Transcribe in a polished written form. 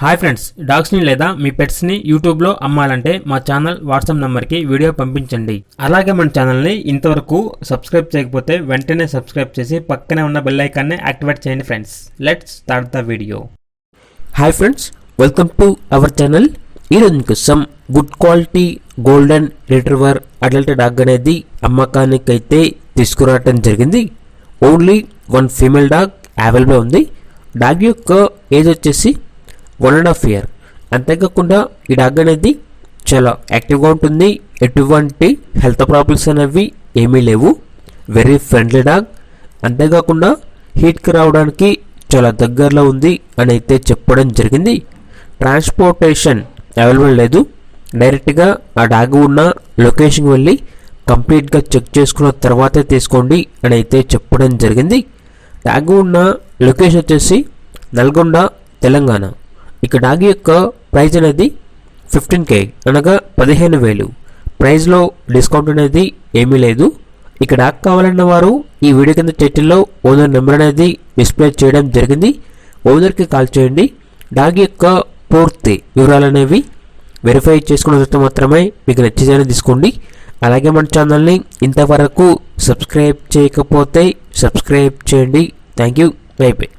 Hi friends, డాగ్స్ని లేదా మీ పెట్స్ని యూట్యూబ్లో అమ్మాలంటే మా ఛానల్ వాట్సాప్ నెంబర్కి వీడియో పంపించండి. అలాగే మన ఛానల్ని ఇంతవరకు సబ్స్క్రైబ్ చేయకపోతే వెంటనే సబ్స్క్రైబ్ చేసి పక్కనే ఉన్న బెల్ ఐకాన్ని యాక్టివేట్ చేయండి friends. Let's start the video. Hi friends, welcome to our channel. ఈరోజు మీకు some good quality golden retriever adult dog అనేది అమ్మకానికి అయితే తీసుకురావటం జరిగింది. Only one female dog available ఉంది. డాగ్ యొక్క ఏజ్ వచ్చేసి 1.5 year. అంతేకాకుండా ఈ డాగ్ అనేది చాలా యాక్టివ్గా ఉంటుంది. ఎటువంటి హెల్త్ ప్రాబ్లమ్స్ అనేవి ఏమీ లేవు. Very friendly dog. అంతేకాకుండా హీట్కి రావడానికి చాలా దగ్గరలో ఉంది అని అయితే చెప్పడం జరిగింది. ట్రాన్స్పోర్టేషన్ అవైలబుల్ లేదు. డైరెక్ట్గా ఆ డాగ్ ఉన్న లొకేషన్కి వెళ్ళి కంప్లీట్గా చెక్ చేసుకున్న తర్వాతే తీసుకోండి అని అయితే చెప్పడం జరిగింది. డాగ్ ఉన్న లొకేషన్ వచ్చేసి నల్గొండ, తెలంగాణ. ఇక డాగ్ యొక్క ప్రైజ్ అనేది 15K అనగా 15,000. ప్రైజ్లో డిస్కౌంట్ అనేది ఏమీ లేదు. ఇక డాగ్ కావాలన్న వారు ఈ వీడియో కింద టైటిల్లో ఓనర్ నెంబర్ అనేది డిస్ప్లే చేయడం జరిగింది. ఓనర్కి కాల్ చేయండి. డాగ్ యొక్క పూర్తి వివరాలు అనేవి వెరిఫై చేసుకున్న తర్వాత మాత్రమే మీకు నచ్చేదని తీసుకోండి. అలాగే మన ఛానల్ని ఇంతవరకు సబ్స్క్రైబ్ చేయకపోతే సబ్స్క్రైబ్ చేయండి. Thank you. By by.